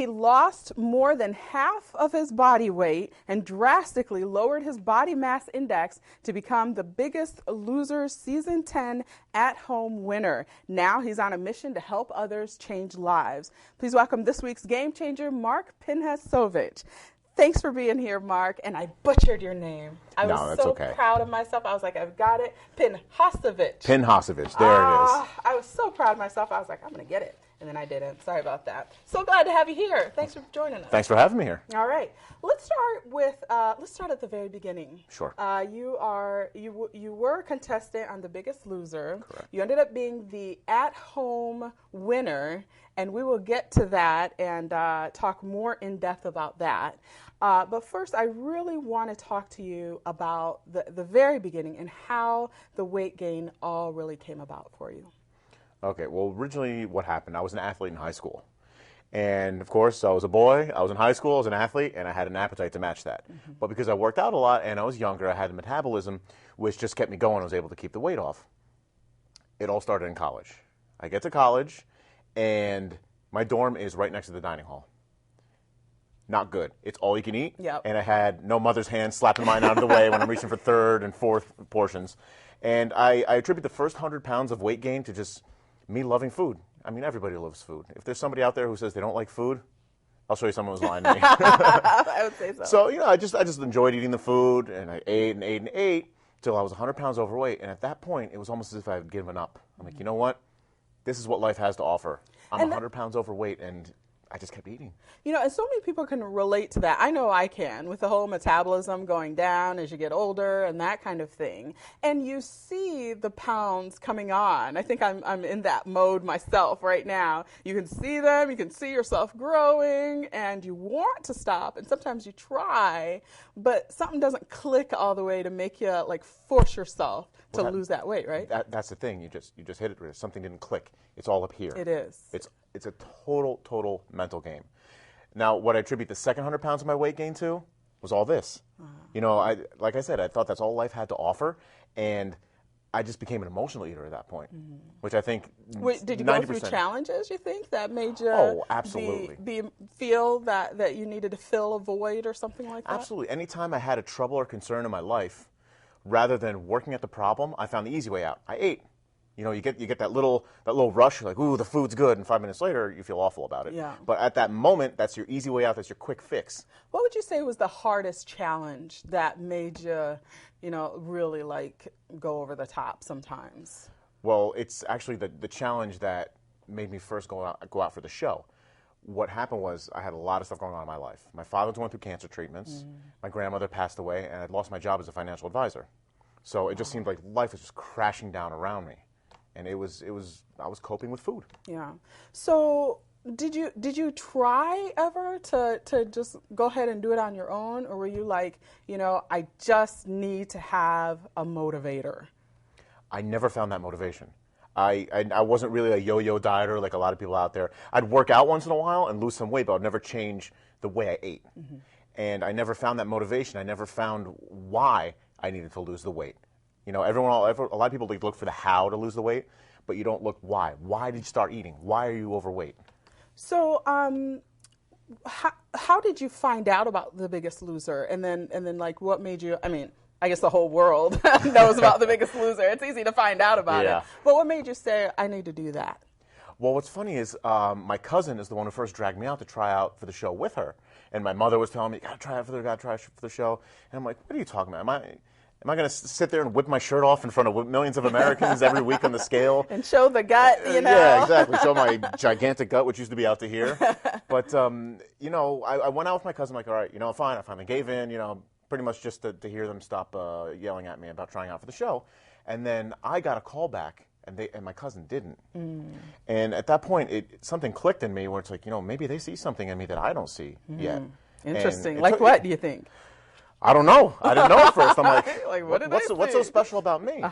he lost more than half of his body weight and drastically lowered his body mass index to become the Biggest Loser Season 10 at-home winner. Now he's on a mission to help others change lives. Please welcome this week's game changer, Mark Pinhasovich. Thanks for being here, Mark. And I butchered your name. I was so proud of myself. I was like, I've got it. Pinhasovich. Pinhasovich. There it is. I was so proud of myself. I was like, I'm going to get it. And then I didn't. Sorry about that. So glad to have you here. Thanks for joining us. Thanks for having me here. All right. Let's start at the very beginning. Sure. You were a contestant on The Biggest Loser. Correct. You ended up being the at-home winner, and we will get to that and talk more in depth about that. But first, I really want to talk to you about the very beginning and how the weight gain all really came about for you. Okay, well, originally what happened, I was an athlete in high school. And, of course, I was a boy, I was in high school, I was an athlete, and I had an appetite to match that. Mm-hmm. But because I worked out a lot and I was younger, I had the metabolism, which just kept me going. I was able to keep the weight off. It all started in college. I get to college, and my dorm is right next to the dining hall. Not good. It's all you can eat. Yep. And I had no mother's hand slapping mine out of the way when I'm reaching for third and fourth portions. And I attribute the first 100 pounds of weight gain to just me loving food. I mean, everybody loves food. If there's somebody out there who says they don't like food, I'll show you someone who's lying to me. I would say so. So, I just enjoyed eating the food, and I ate and ate and ate till I was 100 pounds overweight. And at that point, it was almost as if I had given up. I'm like, you know what? This is what life has to offer. I'm 100 pounds overweight, and I just kept eating. And so many people can relate to that. I know I can, with the whole metabolism going down as you get older and that kind of thing. And you see the pounds coming on. I think I'm in that mode myself right now. You can see them, you can see yourself growing, and you want to stop. And sometimes you try, but something doesn't click all the way to make you force yourself to lose that weight, right? That's the thing. You just hit it. Something didn't click. It's all up here. It is. It's a total mental game. Now, what I attribute the second 100 pounds of my weight gain to was all this. Like I said, I thought that's all life had to offer, and I just became an emotional eater at that point, which I think did you 90%. Go through challenges, you think, that made you absolutely. feel that you needed to fill a void or something like that? Absolutely. Anytime I had a trouble or concern in my life, rather than working at the problem, I found the easy way out. I ate. You get that little rush. You're like, ooh, the food's good, and 5 minutes later, you feel awful about it. Yeah. But at that moment, that's your easy way out. That's your quick fix. What would you say was the hardest challenge that made you, really go over the top sometimes? Well, it's actually the challenge that made me first go out for the show. What happened was I had a lot of stuff going on in my life. My father was going through cancer treatments. My grandmother passed away, and I'd lost my job as a financial advisor. So it just seemed like life was just crashing down around me. And I was coping with food. Yeah. So did you try ever to just go ahead and do it on your own, or were you like, I just need to have a motivator? I never found that motivation. I wasn't really a yo-yo dieter like a lot of people out there. I'd work out once in a while and lose some weight, but I'd never change the way I ate. Mm-hmm. And I never found that motivation. I never found why I needed to lose the weight. A lot of people look for the how to lose the weight, but you don't look why. Why did you start eating? Why are you overweight? So, how did you find out about The Biggest Loser? And then what made you? I mean, I guess the whole world knows about The Biggest Loser. It's easy to find out about it. But what made you say, I need to do that? Well, what's funny is my cousin is the one who first dragged me out to try out for the show with her, and my mother was telling me, "You gotta try out for the show." And I'm like, "What are you talking about? Am I going to sit there and whip my shirt off in front of millions of Americans every week on the scale?" And show the gut, Yeah, exactly. Show my gigantic gut, which used to be out to here. But, I went out with my cousin, like, all right, fine. I finally gave in, pretty much just to hear them stop yelling at me about trying out for the show. And then I got a call back, and my cousin didn't. And at that point, something clicked in me where it's like, maybe they see something in me that I don't see yet. Interesting. What do you think? I don't know. I didn't know at first. I'm like, what's so special about me?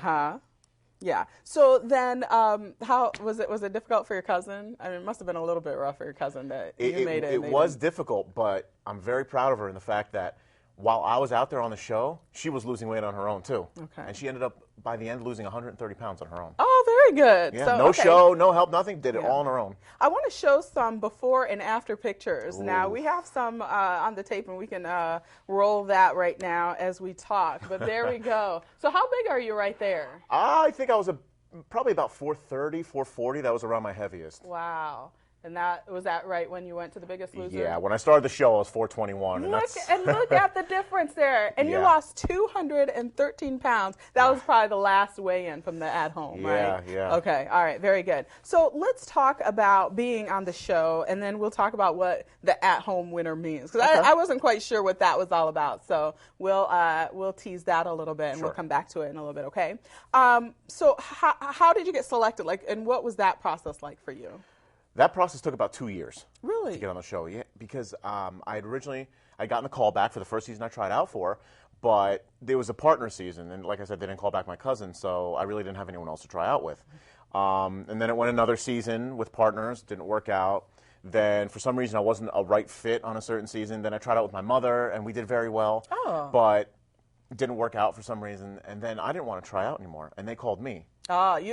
Yeah. So then, how was it? Was it difficult for your cousin? I mean, it must have been a little bit rough for your cousin that you made it. It was difficult, but I'm very proud of her in the fact that while I was out there on the show, she was losing weight on her own too. Okay. And she ended up, by the end, losing 130 pounds on her own. Oh, very good. Yeah, So, no show, no help, nothing. Did it all on her own. I want to show some before and after pictures. Ooh. Now, we have some on the tape, and we can roll that right now as we talk. But there we go. So how big are you right there? I think I was probably about 430, 440. That was around my heaviest. Wow. And was that right when you went to The Biggest Loser? Yeah, when I started the show, I was 421. Look at the difference there. And you lost 213 pounds. That was probably the last weigh-in from the at-home, right? Yeah. Okay, all right, very good. So let's talk about being on the show, and then we'll talk about what the at-home winner means. Because I wasn't quite sure what that was all about. So we'll tease that a little bit, and we'll come back to it in a little bit, okay? So how did you get selected? And what was that process like for you? That process took about 2 years. Really? To get on the show, yeah, because I'd gotten the call back for the first season I tried out for, but there was a partner season, and like I said, they didn't call back my cousin, so I really didn't have anyone else to try out with. And then it went another season with partners, didn't work out. Then for some reason I wasn't a right fit on a certain season. Then I tried out with my mother, and we did very well, but it didn't work out for some reason. And then I didn't want to try out anymore, and they called me.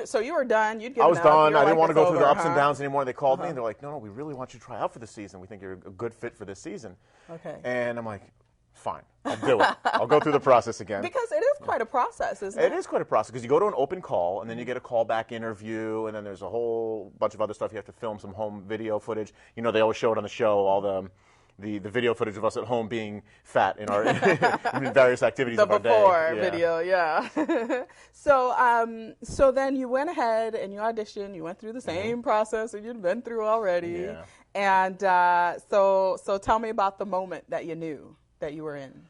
So you were done. I was done. I didn't want to go through the ups and downs anymore. They called me and they're like, no, we really want you to try out for this season. We think you're a good fit for this season. Okay. And I'm like, fine, I'll do it. I'll go through the process again. Because it is quite a process, isn't it? It is quite a process because you go to an open call and then you get a callback interview and then there's a whole bunch of other stuff. You have to film some home video footage. You know, they always show it on the show, all the video footage of us at home being fat in our in various activities of our day. The before video, yeah. So then you went ahead and you auditioned. You went through the same process that you'd been through already. Yeah. And so tell me about the moment that you knew that you were in.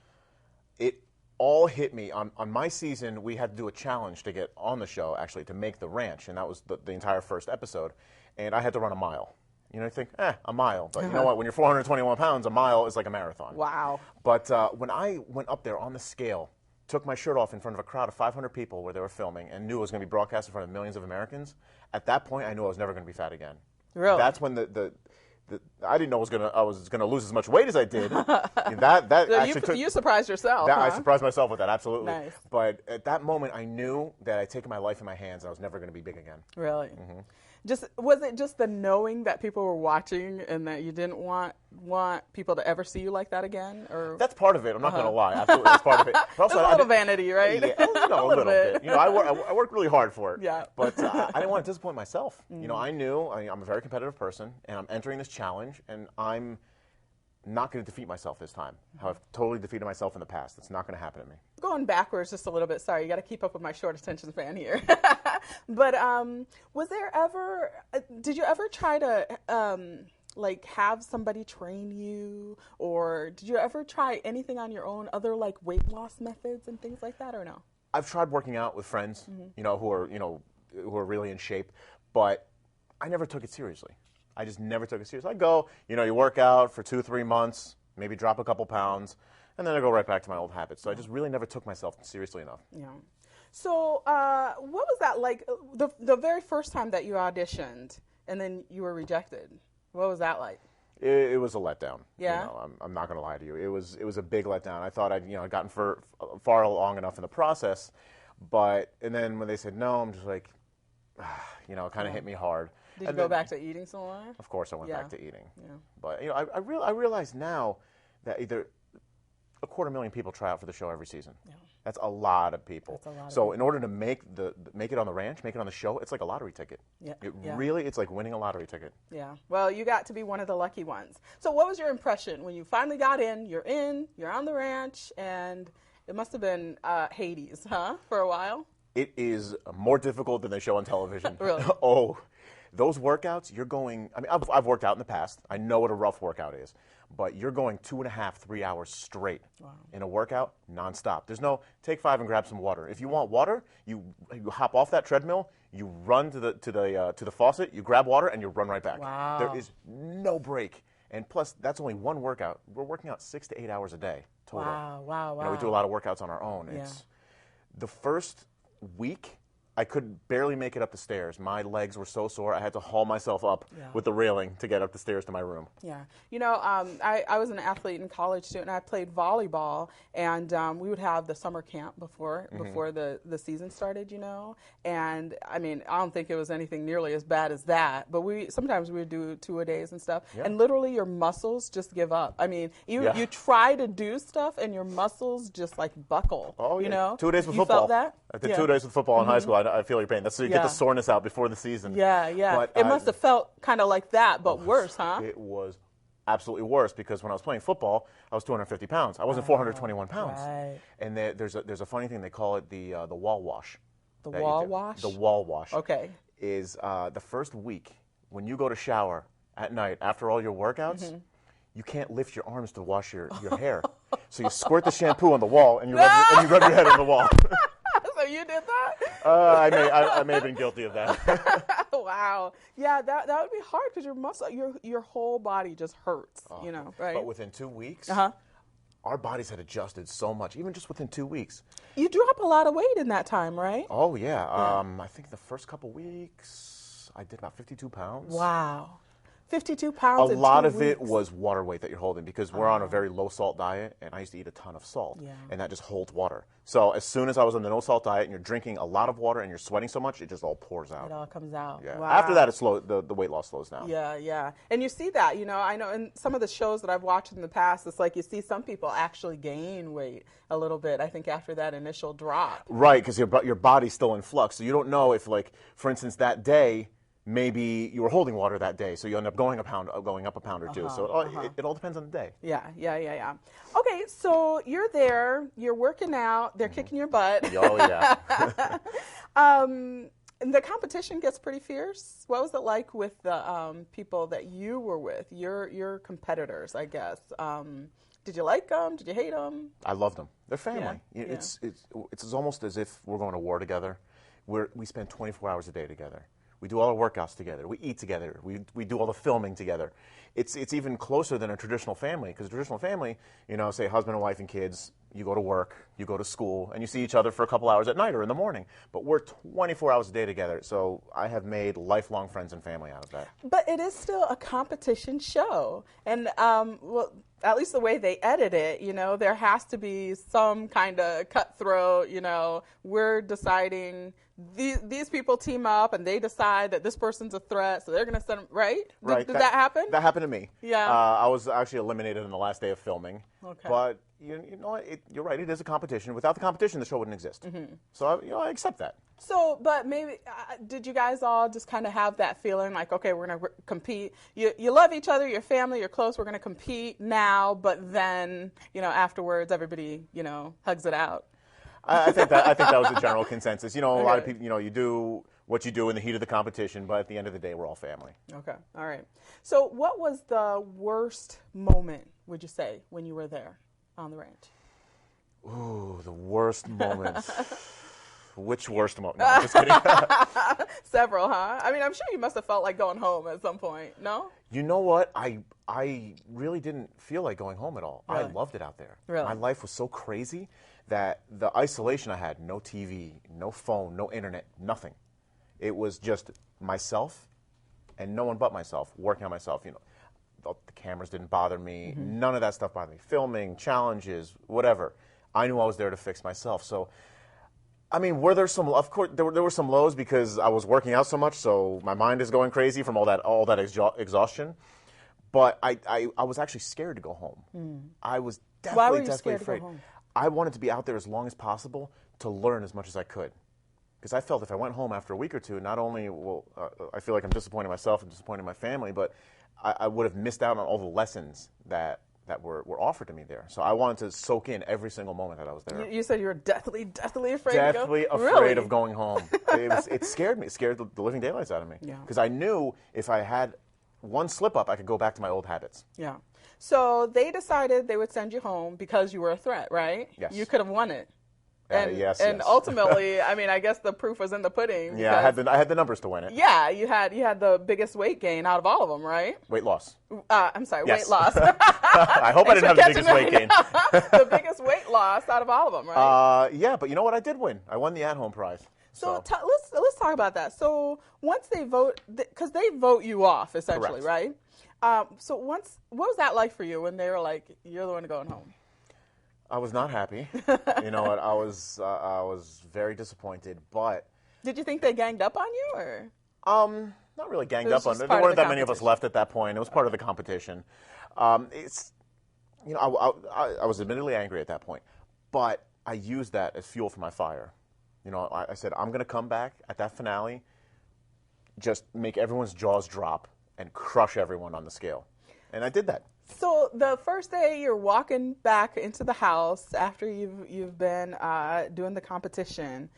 It all hit me. On my season, we had to do a challenge to get on the show, actually, to make the ranch. And that was the entire first episode. And I had to run a mile. You know, you think, a mile. But you know what? When you're 421 pounds, a mile is like a marathon. Wow. But when I went up there on the scale, took my shirt off in front of a crowd of 500 people where they were filming and knew it was going to be broadcast in front of millions of Americans, at that point, I knew I was never going to be fat again. Really? That's when I didn't know I was going to lose as much weight as I did. So you surprised yourself. I surprised myself with that, absolutely. Nice. But at that moment, I knew that I'd taken my life in my hands and I was never going to be big again. Really? Mm-hmm. Was it just the knowing that people were watching and that you didn't want people to ever see you like that again? Or that's part of it. I'm not going to lie. Absolutely, that's part of it. But also, a little vanity, right? Yeah, a little bit. You know, I worked really hard for it. Yeah. But I didn't want to disappoint myself. Mm. You know, I knew I'm a very competitive person, and I'm entering this challenge, and I'm not going to defeat myself this time. How I've totally defeated myself in the past. It's not going to happen to me. Going backwards just a little bit. Sorry, you got to keep up with my short attention span here. But was there ever? Did you ever try to have somebody train you, or did you ever try anything on your own, other weight loss methods and things like that, or no? I've tried working out with friends, who are really in shape, but I never took it seriously. I just never took it seriously. I go, you work out for 2-3 months, maybe drop a couple pounds, and then I go right back to my old habits. So I just really never took myself seriously enough. Yeah. So what was that like, the very first time that you auditioned and then you were rejected? What was that like? It was a letdown. Yeah. I'm not going to lie to you. It was a big letdown. I thought I'd gotten far along enough in the process, and then when they said no, I'm just like, it kind of hit me hard. Did you go back to eating somewhere? Of course, I went back to eating. Yeah. But I realize now that either 250,000 people try out for the show every season. Yeah. That's a lot of people. So in order to make it on the ranch, make it on the show, it's like a lottery ticket. Yeah. It's like winning a lottery ticket. Yeah. Well, you got to be one of the lucky ones. So what was your impression when you finally got in? You're on the ranch, and it must have been Hades, huh? For a while. It is more difficult than they show on television. Really? Oh. Those workouts, you're going, I've worked out in the past. I know what a rough workout is. But you're going 2.5-3 hours straight in a workout nonstop. There's no take 5 and grab some water. If you want water, you hop off that treadmill, you run to the faucet, you grab water, and you run right back. Wow. There is no break. And plus, that's only one workout. We're working out 6 to 8 hours a day total. Wow. We do a lot of workouts on our own. Yeah. It's the first week, I could barely make it up the stairs. My legs were so sore, I had to haul myself up with the railing to get up the stairs to my room. Yeah. You know, I was an athlete in college too, and I played volleyball, and we would have the summer camp before the season started, you know. And I mean, I don't think it was anything nearly as bad as that, but sometimes we would do 2-a-days and stuff, and literally your muscles just give up. I mean, you try to do stuff, and your muscles just like buckle. Oh, yeah. You know? 2 days with you football. Felt that? I did 2 days with football in high school. I feel your pain. That's so you get the soreness out before the season. Yeah, yeah. But it must have felt kind of like that, but worse, huh? It was absolutely worse because when I was playing football, I was 250 pounds. I wasn't 421 pounds. Right. And there's a funny thing. They call it the wall wash. The wall wash? The wall wash. Okay. Is the first week when you go to shower at night after all your workouts, you can't lift your arms to wash your hair. So you squirt the shampoo on the wall and you rub your head on the wall. So you did that? I may have been guilty of that. Wow. Yeah, that would be hard because your whole body just hurts, you know, right? But within 2 weeks, our bodies had adjusted so much, even just within 2 weeks. You dropped a lot of weight in that time, right? Oh, yeah. I think the first couple weeks, I did about 52 pounds. Wow. 52 pounds A in lot 2 of it weeks. was water weight that you're holding because we're on a very low salt diet, and I used to eat a ton of salt, and that just holds water. So as soon as I was on the no salt diet and you're drinking a lot of water and you're sweating so much, it just all pours out. It all comes out. Yeah. Wow. After that, the weight loss slows down. Yeah, yeah. And you see that, you know, I know in some of the shows that I've watched in the past, it's like you see some people actually gain weight a little bit, I think, after that initial drop. Right, because your body's still in flux. So you don't know if, like, for instance, that day, maybe you were holding water that day, so you end up going up a pound or two. So it all depends on the day. Yeah. Okay, so you're there, you're working out, they're kicking your butt. Oh, yeah. And the competition gets pretty fierce. What was it like with the people that you were with, your competitors, I guess? Did you like them? Did you hate them? I loved them. They're family. Yeah. It's almost as if we're going to war together. We spend 24 hours a day together. We do all our workouts together. We eat together. We do all the filming together. It's even closer than a traditional family, because a traditional family, you know, say husband and wife and kids, you go to work, you go to school, and you see each other for a couple hours at night or in the morning. But we're 24 hours a day together, so I have made lifelong friends and family out of that. But it is still a competition show. And, well, at least the way they edit it, you know, there has to be some kind of cutthroat, you know, we're deciding these people team up and they decide that this person's a threat, so they're going to send them, right? Right. Did that happen? That happened to me. Yeah. I was actually eliminated on the last day of filming. Okay. But, you know what, you're right, it is a competition. Without the competition, the show wouldn't exist. So, I accept that. So, but maybe, did you guys all just kind of have that feeling like, okay, we're going to compete? You love each other, you're family, you're close, we're going to compete now, but then, you know, afterwards, everybody, you know, hugs it out. I think that was the general consensus. You know, a lot of people, you know, you do what you do in the heat of the competition, but at the end of the day, we're all family. Okay, all right. So what was the worst moment, would you say, when you were there on the ranch? Ooh, the worst moment. Which worst moment? No, I'm just kidding. Several, huh? I mean, I'm sure you must have felt like going home at some point, no? You know what? I really didn't feel like going home at all. Really? I loved it out there. Really? My life was so crazy that the isolation I had, no TV, no phone, no internet, nothing. It was just myself and no one but myself, working on myself. You know, the cameras didn't bother me. None of that stuff bothered me. Filming, challenges, whatever. I knew I was there to fix myself. So, I mean, were there some? Of course, there were some lows because I was working out so much. So my mind is going crazy from all that exhaustion. But I was actually scared to go home. I was definitely afraid. I wanted to be out there as long as possible to learn as much as I could. Because I felt if I went home after a week or two, not only I feel like I'm disappointing myself and disappointing my family, but I would have missed out on all the lessons that were offered to me there. So I wanted to soak in every single moment that I was there. You said you were deathly afraid to go? Deathly afraid really? Of going home. It scared me. It scared the living daylights out of me. Because I knew if I had one slip up, I could go back to my old habits. Yeah. So they decided they would send you home because you were a threat, right? Yes. You could have won it. Yes. Ultimately, I mean, I guess the proof was in the pudding. Yeah, I had the numbers to win it. Yeah, you had the biggest weight gain out of all of them, right? Weight loss. I'm sorry, yes. weight loss. I hope I didn't have the biggest weight gain. The biggest weight loss out of all of them, right? Yeah, but you know what? I did win. I won the at-home prize. So let's talk about that. So once they vote, because they vote you off essentially, Correct. right? So what was that like for you when they were like, "You're the one going home"? I was not happy. You know what? I was very disappointed. But did you think they ganged up on you, or? Not really ganged up on. There weren't that many of us left at that point. It was part of the competition. It's, you know, I was admittedly angry at that point, but I used that as fuel for my fire. You know, I said, I'm going to come back at that finale, just make everyone's jaws drop and crush everyone on the scale. And I did that. So the first day you're walking back into the house after you've been doing the competition,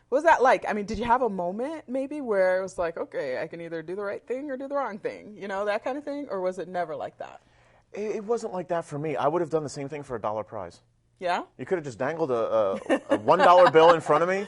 what was that like? I mean, did you have a moment maybe where it was like, okay, I can either do the right thing or do the wrong thing, you know, that kind of thing? Or was it never like that? It wasn't like that for me. I would have done the same thing for $1 prize. Yeah? You could have just dangled a $1 bill in front of me.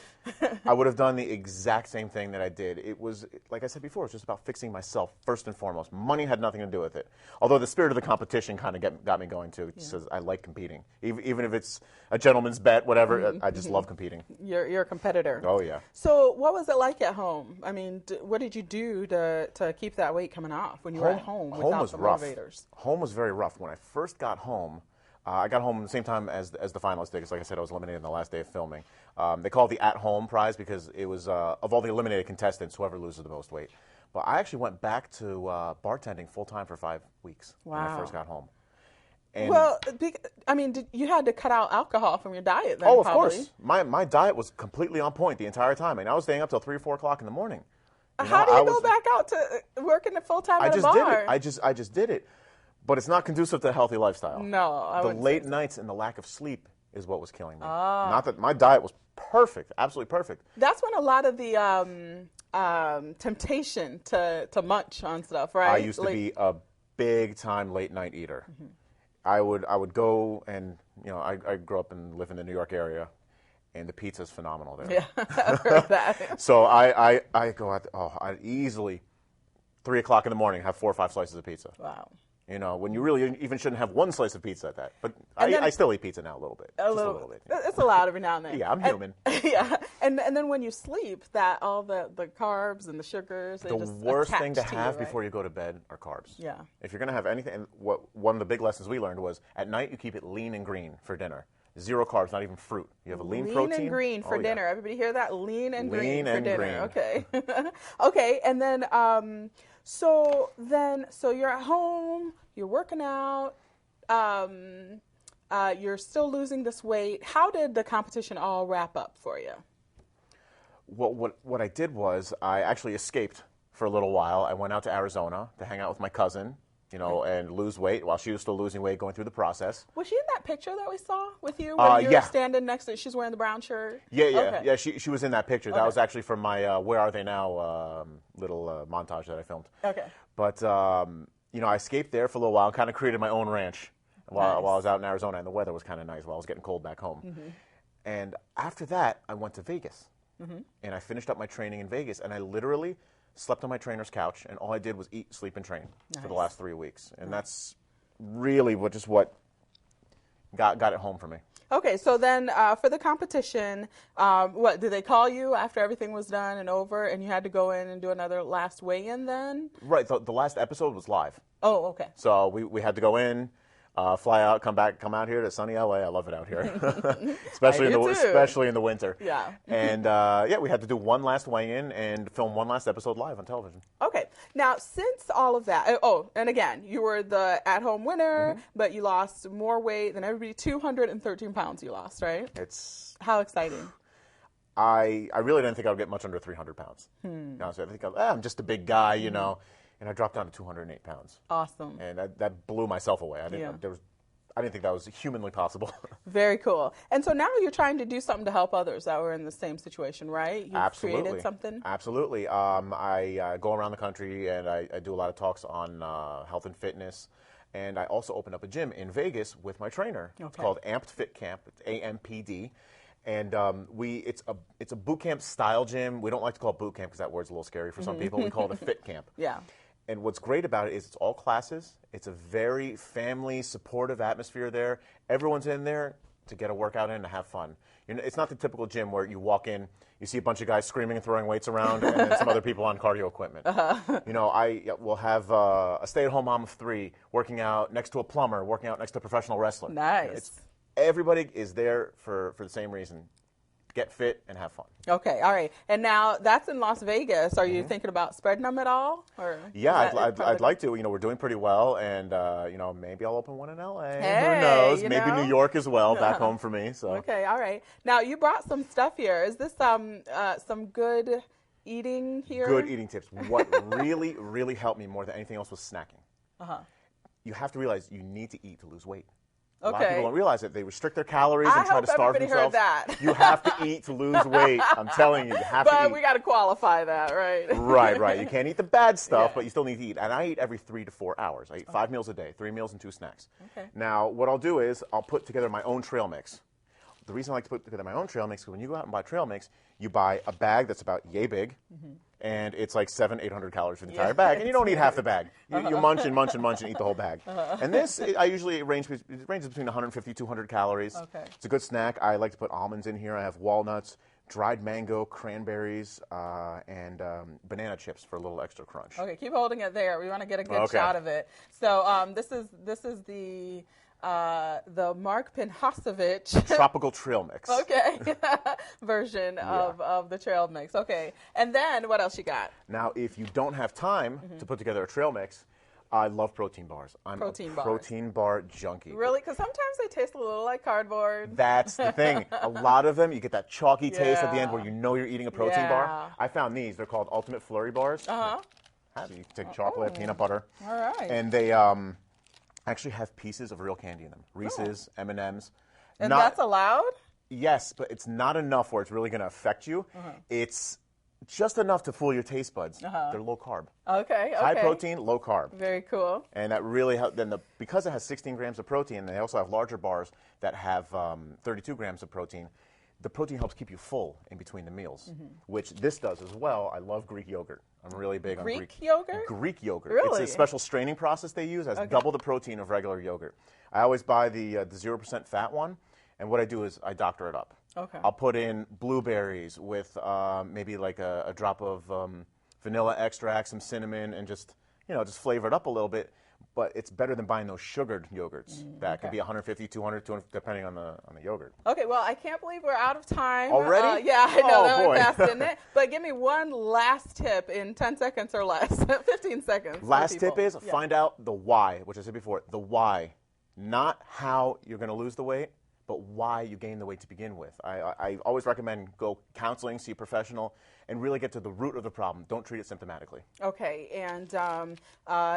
I would have done the exact same thing that I did. It was, like I said before, it's just about fixing myself first and foremost. Money had nothing to do with it. Although the spirit of the competition kind of got me going too. It says I like competing. Even if it's a gentleman's bet, whatever, I just love competing. You're a competitor. Oh, yeah. So what was it like at home? I mean, what did you do to keep that weight coming off when you were at home without the motivators? Home was very rough. When I first got home, I got home at the same time as the finalists did, because like I said, I was eliminated on the last day of filming. They call it the at-home prize because it was, of all the eliminated contestants, whoever loses the most weight. But I actually went back to bartending full-time for 5 weeks when I first got home. And well, I mean, you had to cut out alcohol from your diet then, oh, of probably. course. My diet was completely on point the entire time. I mean, I was staying up till 3 or 4 o'clock in the morning. How do you go back out to working full-time at a bar? I just did it. But it's not conducive to a healthy lifestyle. No, I wouldn't The late nights and the lack of sleep is what was killing me. Not that my diet was perfect, absolutely perfect. That's when a lot of the temptation to munch on stuff, right? I used to be a big-time late-night eater. Mm-hmm. I would go and, you know, I grew up and live in the New York area, and the pizza's phenomenal there. Yeah, I've heard that. So I go out, I'd easily, 3 o'clock in the morning, have 4 or 5 slices of pizza. Wow. You know, when you really even shouldn't have 1 slice of pizza at that. But I still eat pizza now a little bit. A little bit. It's allowed every now and then. Yeah, I'm human. Yeah, and then when you sleep, that all the carbs and the sugars, they the just worst thing to attach have you, right? before you go to bed are carbs. Yeah. If you're going to have anything, and one of the big lessons we learned was at night you keep it lean and green for dinner. 0 carbs, not even fruit. You have a lean protein. Lean and green for dinner. Everybody hear that? Lean and green for dinner. Green. Okay. Okay, and then so you're at home, you're working out, you're still losing this weight. How did the competition all wrap up for you? Well, what I did was I actually escaped for a little while. I went out to Arizona to hang out with my cousin, you know, and lose weight while she was still losing weight, going through the process. Was she in that picture that we saw with you when you were standing next to? She's wearing the brown shirt. Yeah. She was in that picture. Okay. That was actually from my "Where Are They Now" little montage that I filmed. Okay. But you know, I escaped there for a little while and kind of created my own ranch while I was out in Arizona, and the weather was kind of nice while I was getting cold back home. Mm-hmm. And after that, I went to Vegas, and I finished up my training in Vegas, and I literally slept on my trainer's couch, and all I did was eat, sleep, and train for the last 3 weeks. And that's really what got it home for me. Okay, so then for the competition, what, did they call you after everything was done and over, and you had to go in and do another last weigh-in then? Right, the last episode was live. Oh, okay. So we had to go in, fly out, come out here to sunny LA. I love it out here, especially in the winter. Yeah. And we had to do one last weigh-in and film one last episode live on television. Okay. Now, since all of that, and again, you were the at-home winner, but you lost more weight than everybody. 213 pounds you lost, right? It's how exciting. I really didn't think I would get much under 300 pounds. Honestly, I think I'm just a big guy, you know. And I dropped down to 208 pounds. Awesome. And that blew myself away. I didn't think that was humanly possible. Very cool. And so now you're trying to do something to help others that were in the same situation, right? You've created something? Absolutely. I go around the country and I do a lot of talks on health and fitness. And I also opened up a gym in Vegas with my trainer. Okay. It's called Amped Fit Camp. It's AMPD. And it's a boot camp style gym. We don't like to call it boot camp because that word's a little scary for some people. We call it a fit camp. Yeah. And what's great about it is it's all classes. It's a very family supportive atmosphere there. Everyone's in there to get a workout in and to have fun. It's not the typical gym where you walk in, You see a bunch of guys screaming and throwing weights around, and then some other people on cardio equipment. You know, I will have a stay-at-home mom of 3 working out next to a plumber, working out next to a professional wrestler. Nice. Everybody is there for the same reason. Get fit and have fun. Okay, all right. And now that's in Las Vegas. Are you thinking about spreading them at all? Or yeah, I'd like to. You know, we're doing pretty well, and you know, maybe I'll open one in LA. Hey, who knows? Maybe New York as well, back home for me. So. Okay, all right. Now you brought some stuff here. Is this some good eating here? Good eating tips. What really helped me more than anything else was snacking. You have to realize you need to eat to lose weight. A lot of people don't realize it. They restrict their calories and try to starve themselves. Heard that. You have to eat to lose weight. I'm telling you, you have to eat. But we got to qualify that, right? Right. You can't eat the bad stuff, but you still need to eat. And I eat every 3 to 4 hours. I eat 5 meals a day, 3 meals and 2 snacks. Okay. Now, what I'll do is I'll put together my own trail mix. The reason I like to put together my own trail mix is when you go out and buy trail mix, you buy a bag that's about yay big, and it's like 700-800 calories for the entire bag, and you don't eat half the bag. You munch and munch and munch and eat the whole bag. And this, I usually ranges between 150 200 calories. Okay. It's a good snack. I like to put almonds in here. I have walnuts, dried mango, cranberries, and banana chips for a little extra crunch. Okay, keep holding it there. We want to get a good shot of it. So this is the Mark Pinhasovich tropical trail mix. Okay, version of the trail mix. Okay, and then what else you got? Now, if you don't have time to put together a trail mix, I love protein bars. I'm a protein bar junkie. Really? Because sometimes they taste a little like cardboard. That's the thing. A lot of them, you get that chalky taste at the end where you know you're eating a protein bar. I found these. They're called Ultimate Flurry Bars. You take chocolate, peanut butter. All right. And they actually have pieces of real candy in them. Reese's, M&Ms. And that's allowed? Yes, but it's not enough where it's really going to affect you. It's just enough to fool your taste buds. They're low carb. Okay. High protein, low carb. Very cool. And that really helps. Then because it has 16 grams of protein, they also have larger bars that have 32 grams of protein. The protein helps keep you full in between the meals, which this does as well. I love Greek yogurt. I'm really big on Greek yogurt. Greek yogurt. Really? It's a special straining process they use. It has double the protein of regular yogurt. I always buy the 0% fat one, and what I do is I doctor it up. Okay. I'll put in blueberries with maybe like a drop of vanilla extract, some cinnamon, and just flavor it up a little bit. But it's better than buying those sugared yogurts that could be 150, 200, depending on the yogurt. Okay, well, I can't believe we're out of time. Already? Yeah, I know. That boy. went fast, didn't it? But give me one last tip in 10 seconds or less, 15 seconds. Last tip is find out the why, which I said before. The why, not how you're going to lose the weight, but why you gain the weight to begin with. I always recommend go counseling, see a professional, and really get to the root of the problem. Don't treat it symptomatically. Okay, and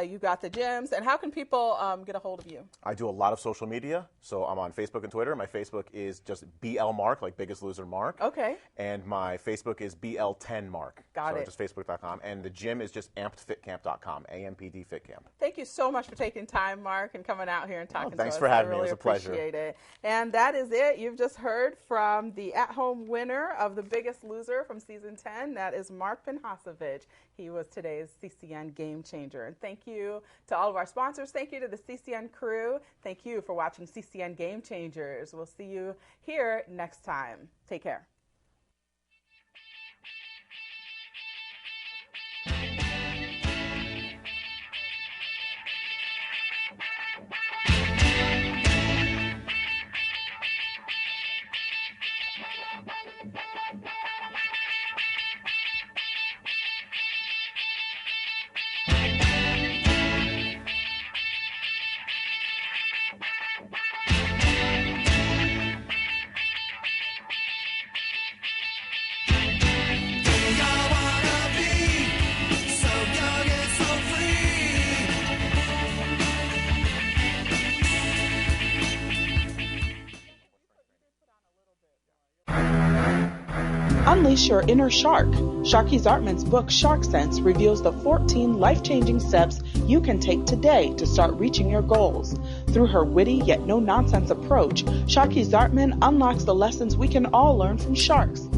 you got the gyms. And how can people get a hold of you? I do a lot of social media. So I'm on Facebook and Twitter. My Facebook is just BL Mark, like Biggest Loser Mark. Okay. And my Facebook is BL10 Mark. Got it. Just Facebook.com. And the gym is just ampedfitcamp.com, AMPD Fit Camp. Thank you so much for taking time, Mark, and coming out here and talking to us. Thanks for having me. It was a pleasure. I really appreciate it. And that is it. You've just heard from the at-home winner of The Biggest Loser from Season 10. That is Mark Pinhasovich. He was today's CCN Game Changer. And thank you to all of our sponsors. Thank you to the CCN crew. Thank you for watching CCN Game Changers. We'll see you here next time. Take care. Unleash your inner shark. Sharky Zartman's book, Shark Sense, reveals the 14 life-changing steps you can take today to start reaching your goals. Through her witty yet no-nonsense approach, Sharky Zartman unlocks the lessons we can all learn from sharks.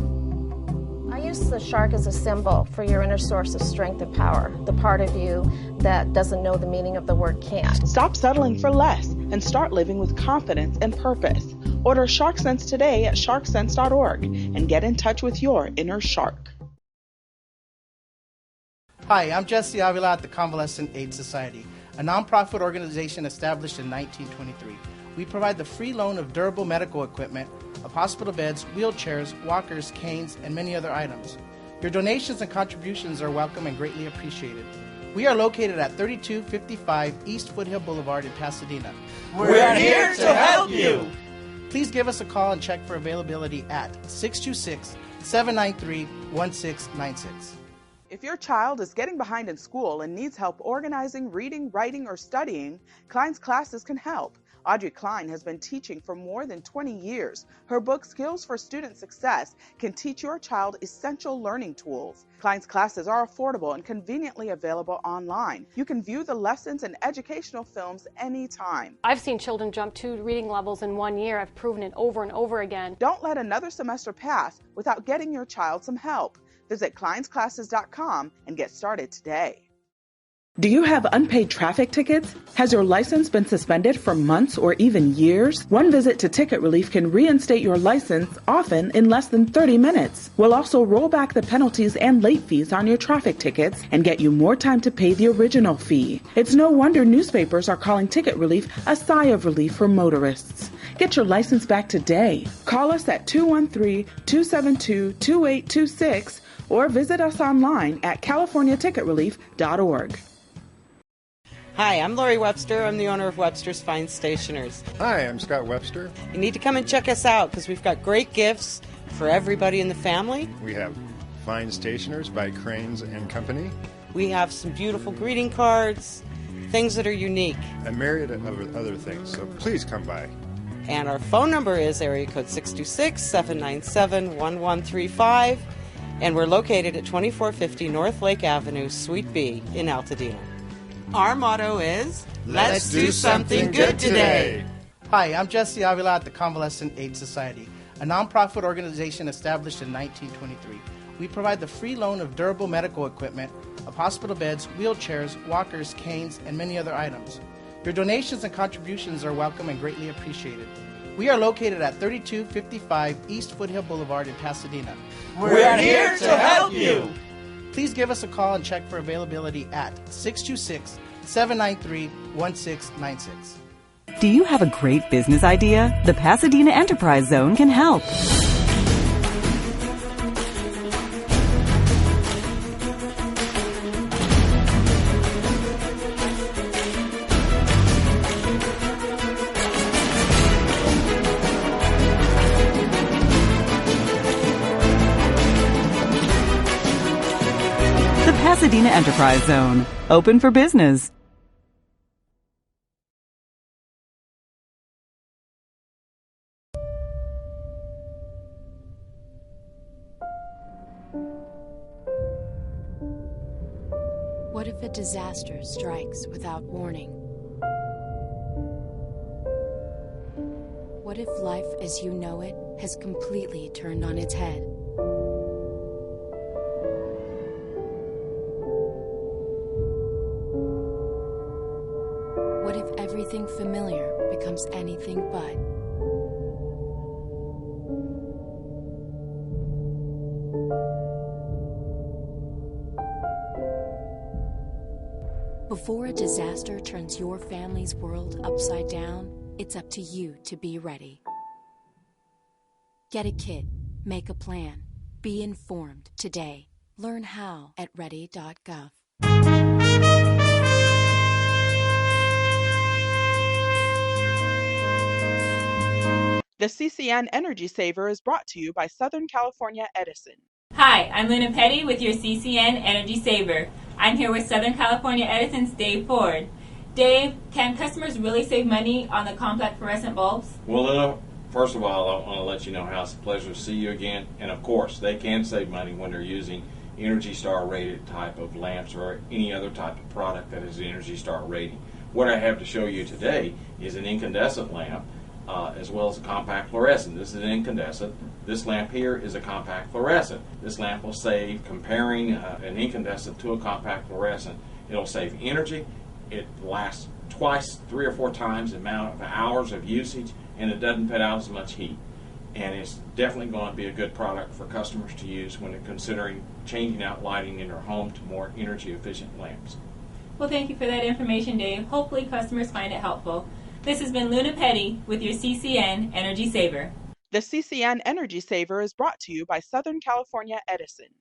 I use the shark as a symbol for your inner source of strength and power, the part of you that doesn't know the meaning of the word can't. Stop settling for less and start living with confidence and purpose. Order Shark Sense today at sharksense.org and get in touch with your inner shark. Hi, I'm Jesse Avila at the Convalescent Aid Society, a nonprofit organization established in 1923. We provide the free loan of durable medical equipment, of hospital beds, wheelchairs, walkers, canes, and many other items. Your donations and contributions are welcome and greatly appreciated. We are located at 3255 East Foothill Boulevard in Pasadena. We're here to help you! Please give us a call and check for availability at 626-793-1696. If your child is getting behind in school and needs help organizing, reading, writing, or studying, Klein's Classes can help. Audrey Klein has been teaching for more than 20 years. Her book, Skills for Student Success, can teach your child essential learning tools. Klein's Classes are affordable and conveniently available online. You can view the lessons and educational films anytime. I've seen children jump 2 reading levels in 1 year. I've proven it over and over again. Don't let another semester pass without getting your child some help. Visit kleinsclasses.com and get started today. Do you have unpaid traffic tickets? Has your license been suspended for months or even years? One visit to Ticket Relief can reinstate your license, often in less than 30 minutes. We'll also roll back the penalties and late fees on your traffic tickets and get you more time to pay the original fee. It's no wonder newspapers are calling Ticket Relief a sigh of relief for motorists. Get your license back today. Call us at 213-272-2826 or visit us online at californiaticketrelief.org. Hi, I'm Lori Webster. I'm the owner of Webster's Fine Stationers. Hi, I'm Scott Webster. You need to come and check us out because we've got great gifts for everybody in the family. We have Fine Stationers by Cranes and Company. We have some beautiful greeting cards, things that are unique. A myriad of other things, so please come by. And our phone number is area code 626-797-1135, and we're located at 2450 North Lake Avenue, Suite B in Altadena. Our motto is, Let's do something good today. Hi, I'm Jesse Avila at the Convalescent Aid Society, a nonprofit organization established in 1923. We provide the free loan of durable medical equipment, of hospital beds, wheelchairs, walkers, canes, and many other items. Your donations and contributions are welcome and greatly appreciated. We are located at 3255 East Foothill Boulevard in Pasadena. We're here to help you! Please give us a call and check for availability at 626-793-1696. Do you have a great business idea? The Pasadena Enterprise Zone can help. Pasadena Enterprise Zone. Open for business. What if a disaster strikes without warning? What if life as you know it has completely turned on its head? What if everything familiar becomes anything but? Before a disaster turns your family's world upside down, it's up to you to be ready. Get a kit, make a plan, be informed today. Learn how at ready.gov. The CCN Energy Saver is brought to you by Southern California Edison. Hi, I'm Lena Petty with your CCN Energy Saver. I'm here with Southern California Edison's Dave Ford. Dave, can customers really save money on the compact fluorescent bulbs? Well, Lena, first of all, I want to let you know how it's a pleasure to see you again. And of course, they can save money when they're using Energy Star rated type of lamps or any other type of product that is Energy Star rating. What I have to show you today is an incandescent lamp as well as a compact fluorescent. This is an incandescent. This lamp here is a compact fluorescent. This lamp will save, comparing an incandescent to a compact fluorescent, it'll save energy. It lasts twice, 3 or 4 times the amount of hours of usage, and it doesn't put out as much heat. And it's definitely going to be a good product for customers to use when they're considering changing out lighting in their home to more energy efficient lamps. Well, thank you for that information, Dave. Hopefully customers find it helpful. This has been Luna Petty with your CCN Energy Saver. The CCN Energy Saver is brought to you by Southern California Edison.